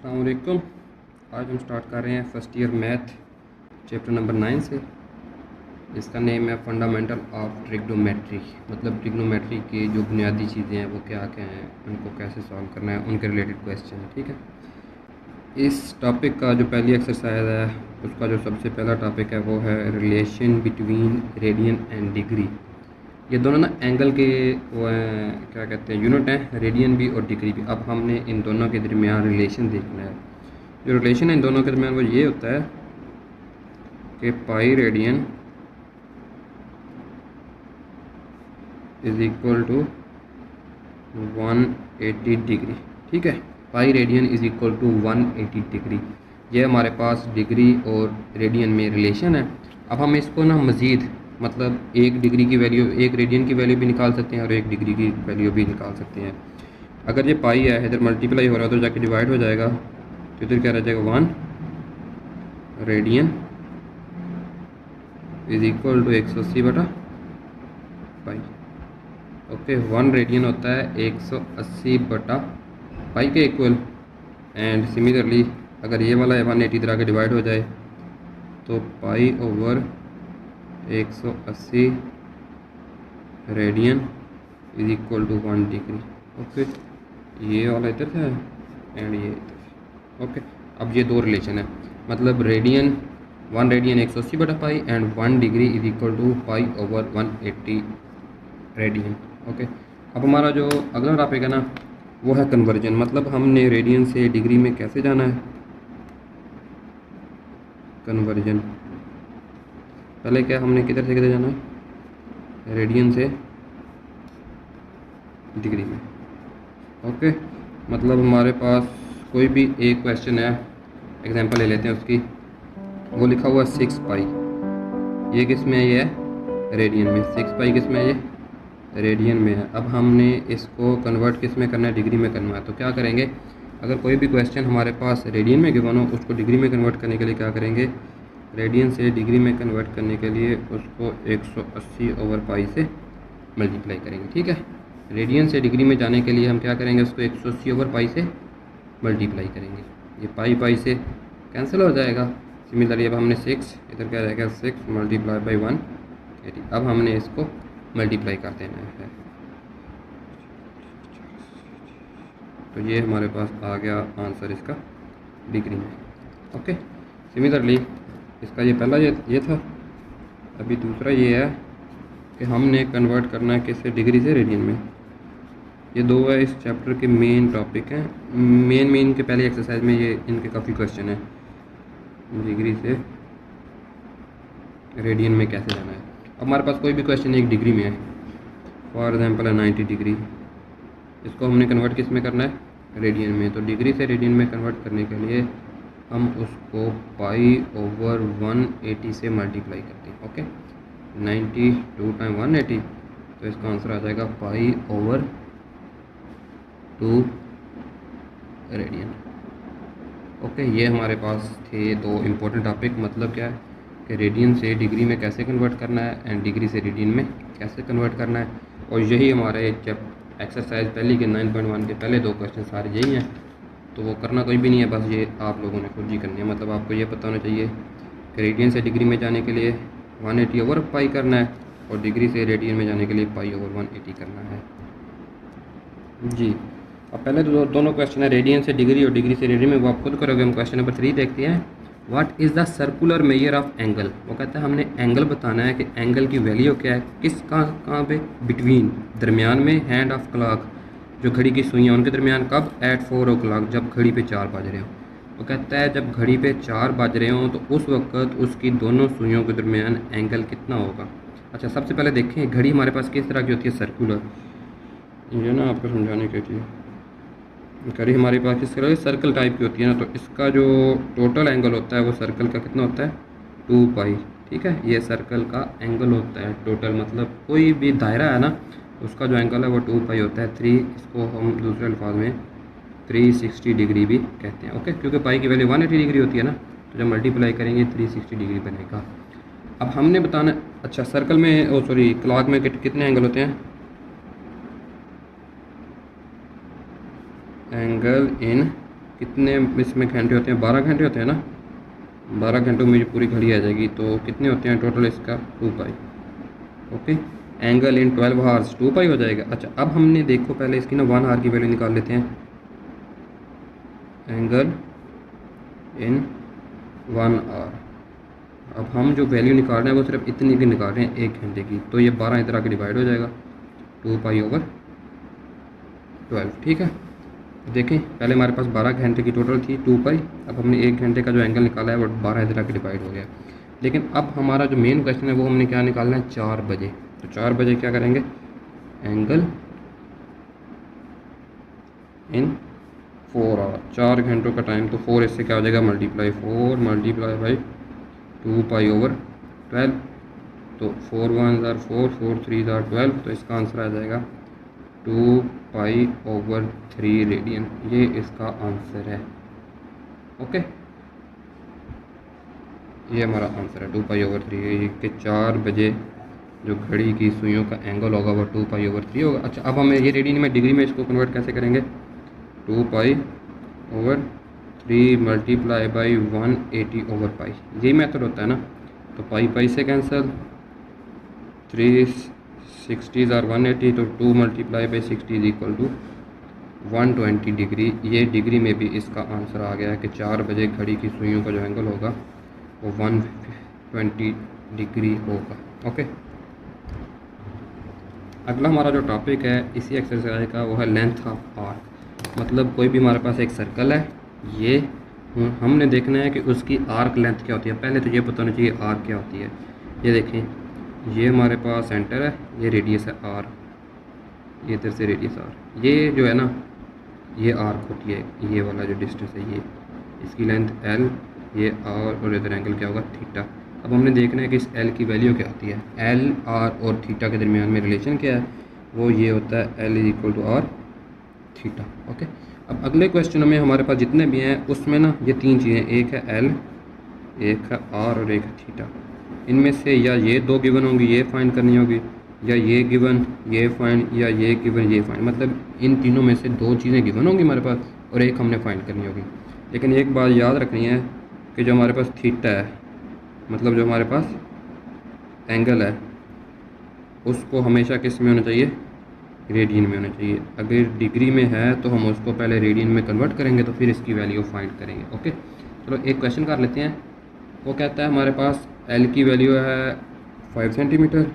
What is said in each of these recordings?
अस्सलाम वालेकुम। आज हम स्टार्ट कर रहे हैं first year math chapter number 9 से। इसका नेम है फंडामेंटल ऑफ ट्रिग्नोमेट्री, मतलब ट्रिग्नोमेट्री की जो बुनियादी चीज़ें हैं वो क्या क्या हैं, उनको कैसे सॉल्व करना है, उनके रिलेटेड क्वेश्चन है। ठीक है। इस टॉपिक का जो पहली एक्सरसाइज है उसका जो सबसे पहला टॉपिक है वो है relation between radian and degree. ये दोनों ना एंगल के वो हैं, क्या कहते हैं, यूनिट हैं, रेडियन भी और डिग्री भी। अब हमने इन दोनों के दरमियान रिलेशन देखना है। जो रिलेशन है इन दोनों के दरमियान वो ये होता है कि pi radian is equal to 180 degree. ठीक है, pi radian is equal to 180 degree. ये हमारे पास डिग्री और रेडियन में रिलेशन है। अब हम इसको ना मज़ीद, मतलब एक डिग्री की वैल्यू, एक रेडियन की वैल्यू भी निकाल सकते हैं और एक डिग्री की वैल्यू भी निकाल सकते हैं। अगर ये पाई है, इधर मल्टीप्लाई हो रहा है तो जाके डिवाइड हो जाएगा, तो इधर क्या रह जाएगा, 1 रेडियन इज़ इक्वल टू 180 बटा पाई। ओके, 1 रेडियन होता है 180 बटा पाई के इक्वल। एंड सिमिलरली अगर ये वाला 180 तरह के डिवाइड हो जाए तो pi over 180 radian is equal to 1 degree. Okay, ये वाला इधर से है एंड ये इधर से। ओके, अब ये दो रिलेशन है, मतलब रेडियन 1 रेडियन 180 बटा pi and 1 degree is equal to pi over 180 radian. Okay, अब हमारा जो अगला टॉपिक है ना वो है कन्वर्जन, मतलब हमने रेडियन से डिग्री में कैसे जाना है, कन्वर्जन। पहले क्या हमने किधर से किधर जाना है, रेडियन से डिग्री में। ओके, मतलब हमारे पास कोई भी एक क्वेश्चन है, एग्जांपल ले लेते हैं उसकी, वो लिखा हुआ 6 पाई, ये किस में है, ये है रेडियन में। 6 पाई किस में है, ये रेडियन में है। अब हमने इसको कन्वर्ट किस में करना है, डिग्री में करना है। तो क्या करेंगे, अगर कोई भी क्वेश्चन हमारे पास रेडियन में गिवन हो उसको डिग्री में कन्वर्ट करने के लिए क्या करेंगे, रेडियन से डिग्री में कन्वर्ट करने के लिए उसको 180 ओवर पाई से मल्टीप्लाई करेंगे। ठीक है, रेडियन से डिग्री में जाने के लिए हम क्या करेंगे, उसको 180 ओवर पाई से मल्टीप्लाई करेंगे। ये पाई पाई से कैंसिल हो जाएगा। सिमिलरली अब हमने 6, इधर क्या रहेगा, 6 मल्टीप्लाई बाई 180। अब हमने इसको मल्टीप्लाई कर देना है, तो ये हमारे पास आ गया आंसर इसका डिग्री में। ओके, सिमिलरली इसका ये पहला ये था। अभी दूसरा ये है कि हमने कन्वर्ट करना है किससे, डिग्री से रेडियन में। ये दो है इस चैप्टर के मेन टॉपिक हैं। मेन के पहले एक्सरसाइज में ये इनके काफ़ी क्वेश्चन है, डिग्री से रेडियन में कैसे जाना है। अब हमारे पास कोई भी क्वेश्चन एक डिग्री में है, फॉर एग्जांपल है 90 डिग्री, इसको हमने कन्वर्ट किस में करना है, रेडियन में। तो डिग्री से रेडियन में कन्वर्ट करने के लिए हम उसको पाई ओवर 180 से मल्टीप्लाई करते हैं। ओके, 90 2 टाइम 180, तो इसका आंसर आ जाएगा पाई ओवर 2 रेडियन। ओके, ये हमारे पास थे दो इम्पोर्टेंट टॉपिक, मतलब क्या है कि रेडियन से डिग्री में कैसे कन्वर्ट करना है एंड डिग्री से रेडियन में कैसे कन्वर्ट करना है। और यही हमारे एक्सरसाइज पहली के 9.1 के पहले दो क्वेश्चन सारे यही हैं। तो वो करना कोई भी नहीं है, बस ये आप लोगों ने खुद ही करनी है। मतलब आपको ये पता होना चाहिए कि रेडियन से डिग्री में जाने के लिए 180 ओवर पाई करना है और डिग्री से रेडियन में जाने के लिए पाई ओवर 180 करना है जी। अब पहले तो दोनों क्वेश्चन है, रेडियन से डिग्री और डिग्री से रेडियन में, वो आप खुद करोगे। हम क्वेश्चन नंबर 3 देखते हैं। What is the circular measure of angle. वो कहता है हमने एंगल बताना है कि एंगल की वैल्यू क्या है, किस कहाँ पे, बिटवीन, दरमियान में, हैंड ऑफ क्लॉक, जो घड़ी की सुइयाँ उनके दरमियान, कब, एट 4 o'clock, जब घड़ी पे 4 बज रहे हो। वो कहता है जब घड़ी पे 4 बज रहे हों तो उस वक्त उसकी दोनों सुइयों के दरमियान एंगल कितना होगा। अच्छा, सबसे पहले देखें घड़ी हमारे पास किस तरह की होती है, सर्कुलर। ये ना आपको समझाने के लिए, घड़ी हमारे पास किस तरह सर्कल टाइप की होती है ना, तो इसका जो टोटल एंगल होता है वो सर्कल का कितना होता है, 2 पाई। ठीक है, ये सर्कल का एंगल होता है टोटल, मतलब कोई भी दायरा है ना उसका जो एंगल है वो 2 पाई होता है। 3, इसको हम दूसरे अल्फाज में 360 डिग्री भी कहते हैं। ओके, क्योंकि पाई की वैल्यू 180 डिग्री होती है ना, तो जब मल्टीप्लाई करेंगे 360 डिग्री बनेगा। अब हमने बताना, अच्छा सर्कल में, सॉरी क्लॉक में कितने एंगल होते हैं, एंगल इन कितने इसमें घंटे होते हैं, 12 घंटे होते हैं ना, 12 घंटों में पूरी घड़ी आ जाएगी। तो कितने होते हैं टोटल इसका, 2 pi. Okay, angle in 12 hours 2 पाई हो जाएगा। अच्छा, अब हमने देखो पहले इसकी ना 1 आवर की वैल्यू निकाल लेते हैं। एंगल इन 1 आवर, अब हम जो वैल्यू निकाल रहे हैं वो सिर्फ इतनी की निकाल रहे हैं, 1 घंटे की। तो ये 12 इधर आके डिवाइड हो जाएगा, 2 पाई ओवर 12। ठीक है, देखें पहले हमारे पास 12 घंटे की टोटल थी 2 पाई, अब हमने 1 घंटे का जो एंगल निकाला है वो 12 इधर आके डिवाइड हो गया। लेकिन अब हमारा जो मेन क्वेश्चन है वो हमने क्या निकालना है, 4 बजे। तो 4 बजे क्या करेंगे, एंगल इन 4 आवर, 4 घंटों का टाइम। तो 4 इससे क्या हो जाएगा, multiply 4 multiply by 2 pi over 12। तो 4 1 ज़ार 4, 4 3 ज़ार 12। तो इसका आंसर आ जाएगा 2 पाई ओवर 3 रेडियन। ये इसका आंसर है। ओके, ये हमारा आंसर है 2 पाई ओवर 3। ये कि 4 बजे जो घड़ी की सुइयों का एंगल होगा वो 2 पाई ओवर 3 होगा। अच्छा, अब हमें ये रेडियन में डिग्री में इसको कन्वर्ट कैसे करेंगे, 2 pi over 3 multiply by 180 over पाई, यही मेथड होता है ना। तो पाई पाई से कैंसिल, 360 आर 180, तो 2 multiply by 60 is equal to 120 degree. ये डिग्री में भी इसका आंसर आ गया है कि 4 बजे घड़ी की सुइयों का जो एंगल होगा वो 120 डिग्री होगा। ओके, अगला हमारा जो टॉपिक है इसी एक्सरसाइज का वो है लेंथ ऑफ आर्क। मतलब कोई भी हमारे पास एक सर्कल है, ये हमने देखना है कि उसकी आर्क लेंथ क्या होती है। पहले तो ये पता होना चाहिए आर्क क्या होती है। ये देखें, ये हमारे पास सेंटर है, ये रेडियस है आर, ये इधर से रेडियस आर, ये जो है ना ये आर्क होती है। ये वाला जो डिस्टेंस है ये, इसकी लेंथ एल, ये आर, और इधर एंगल क्या होगा, थीटा। अब हमने देखना है कि इस एल की वैल्यू क्या होती है। एल आर और थीटा के दरमियान में रिलेशन क्या है, वो ये होता है l is equal to r theta. Okay, अब अगले क्वेश्चन में हमारे पास जितने भी हैं उसमें ना ये 3 चीज़ें, एक है एल, एक है आर और एक है थीटा। इनमें से या ये 2 गिवन होंगी, ये फाइंड करनी होगी, या ये गिवन ये फाइंड, या ये गिवन ये फाइंड। मतलब इन तीनों में से 2 चीज़ें गिवन होंगी हमारे पास और एक हमने फाइंड करनी होगी। लेकिन एक बात याद रखनी है कि जो हमारे पास थीटा है, मतलब जो हमारे पास एंगल है, उसको हमेशा किस में होना चाहिए, रेडियन में होना चाहिए। अगर डिग्री में है तो हम उसको पहले रेडियन में कन्वर्ट करेंगे तो फिर इसकी वैल्यू फाइंड करेंगे। ओके, चलो एक क्वेश्चन कर लेते हैं। वो कहता है हमारे पास एल की वैल्यू है 5 centimetre,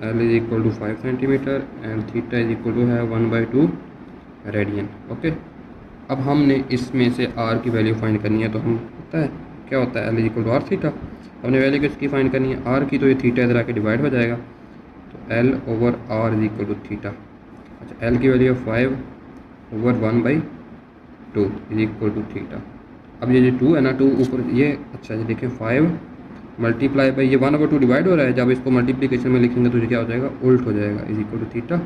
l is equal to 5 centimetre and theta is equal to है 1/2 रेडियन। ओके, अब हमने इसमें से आर की वैल्यू फाइंड करनी है। तो हम पता है क्या होता है, l is equal to r theta. हमने वैल्यू किसकी फाइंड करनी है, आर की, तो ये थीटा इधर आके डिवाइड हो जाएगा, तो l over r is equal to theta. अच्छा, एल की value 5 over 1/2 is equal to theta. अब ये जो 2 है ना, 2 ऊपर ये, अच्छा ये देखें 5 मल्टीप्लाई बाई ये 1/2 डिवाइड हो रहा है। जब इसको मल्टीप्लिकेशन में लिखेंगे तो ये क्या हो जाएगा, उल्ट हो जाएगा, इज इक्वल टू थीटा।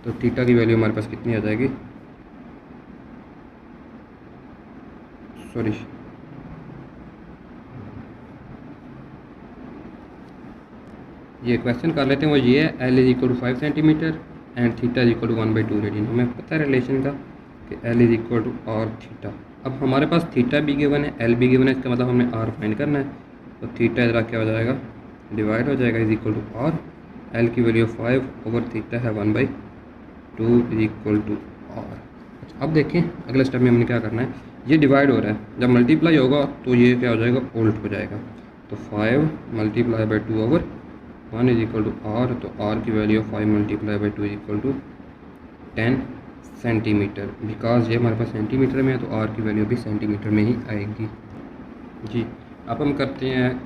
तो थीटा की वैल्यू हमारे पास कितनी आ जाएगी, सॉरी ये क्वेश्चन कर लेते हैं। वो ये है l is equal to 5 centimetre and theta is equal to 1/2 radian. हमें पता है रिलेशन का कि l is equal to r theta. अब हमारे पास थीटा भी गिवन है, एल भी गिवन है, इसका मतलब हमने आर फाइंड करना है। तो थीटा इधर क्या हो जाएगा, डिवाइड हो जाएगा, is equal to r. L की वैल्यू 5 ओवर थीटा है 1/2 इज इक्वल टू आर। अब देखें अगले स्टेप में हमने क्या करना है, ये डिवाइड हो रहा है, जब मल्टीप्लाई होगा तो ये क्या हो जाएगा, उल्ट हो जाएगा। तो 5 multiply by 2 over 1 is equal to r. तो आर की value 5 multiply by 2 is equal to 10 centimetre. Because ये हमारे पास सेंटीमीटर में है तो आर की वैल्यू भी सेंटीमीटर में ही आएगी जी। अब हम करते हैं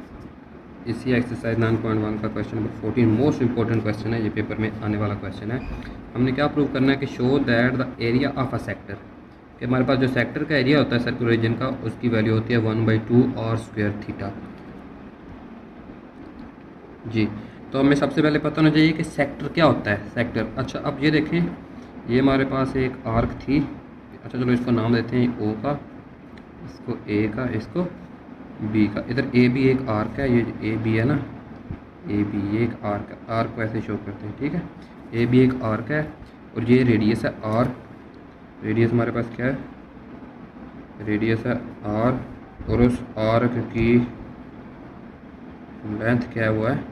इसी एक्सरसाइज 9.1 का question number 14। Most important question है, ये पेपर में आने वाला क्वेश्चन है। हमने क्या प्रूव करना है कि show that the area of a sector, कि हमारे पास जो सेक्टर का एरिया होता है सर्कुलर रीजन का, उसकी वैल्यू होती है 1/2 आर स्क्वायर थीटा जी। तो हमें सबसे पहले पता होना चाहिए कि सेक्टर क्या होता है, सेक्टर। अच्छा, अब ये देखें, ये हमारे पास एक आर्क थी। अच्छा चलो इसको नाम देते हैं ओ का, इसको ए का, इसको बी का। इधर ए भी एक आर्क है, ये ए बी है ना, ए बी एक आर्क है। आर्क को ऐसे शो करते हैं, ठीक है। ए बी एक आर्क है और ये रेडियस है आर। रेडियस हमारे पास क्या है, रेडियस है आर, और उस आर की लेंथ क्या हुआ है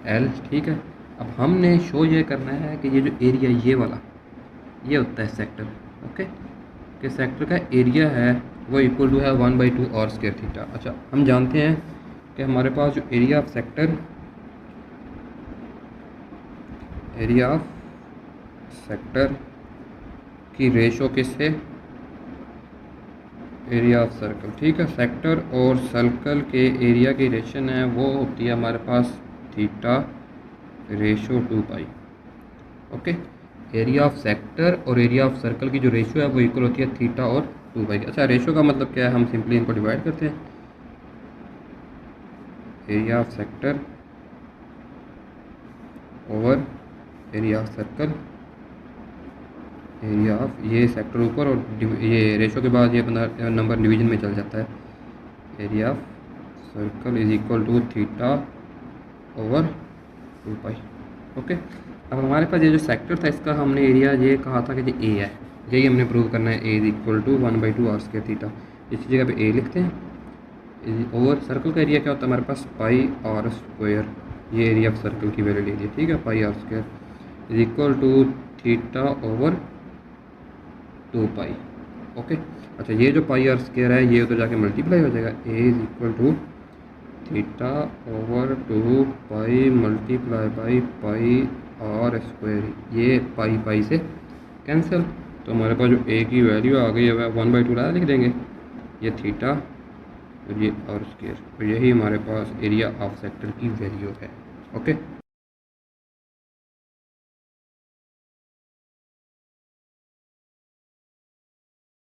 एल, ठीक है। अब हमने शो ये करना है कि ये जो एरिया ये वाला ये होता है सेक्टर, ओके, कि सेक्टर का एरिया है वो इक्वल टू है 1/2 आर स्क्वायर थीटा। अच्छा, हम जानते हैं कि हमारे पास जो एरिया ऑफ सेक्टर की रेशो किससे, एरिया ऑफ सर्कल, ठीक है। सेक्टर और सर्कल के एरिया की रेशन है वो होती है हमारे पास theta ratio 2 pi, okay. Area of sector और एरिया ऑफ सर्कल की जो रेशो है वो इक्वल होती है थीटा और 2 पाई की। अच्छा, रेशो का मतलब क्या है, हम सिंपली इनको डिवाइड करते हैं, area of sector over area of circle, area of ये सेक्टर ऊपर और ये रेशो के बाद ये बंदा नंबर डिवीजन में चल जाता है, area of circle is equal to theta over 2 pi, okay. अब हमारे पास ये जो सेक्टर था इसका हमने एरिया ये कहा था कि ये ए है, यही हमने प्रूव करना है, A is equal to 1/2 r square theta. इसी जगह पे ए लिखते हैं। ओवर सर्कल का एरिया क्या होता है हमारे पास पाई आर स्क्वायर, ये एरिया ऑफ सर्कल की वैल्यू ले ली, ठीक है, pi r square is equal to theta over 2 pi, okay. अच्छा, ये जो पाई आर स्क्वायर है ये तो जाके मल्टीप्लाई हो जाएगा, A is equal to theta over 2 pi multiply by pi r square, ये पाई पाई से कैंसिल, तो हमारे पास जो ए की वैल्यू आ गई है वह 1/2 लाया लिख देंगे, ये थीटा और ये आर स्क्वायर, तो यही हमारे पास एरिया ऑफ सेक्टर की वैल्यू है, ओके।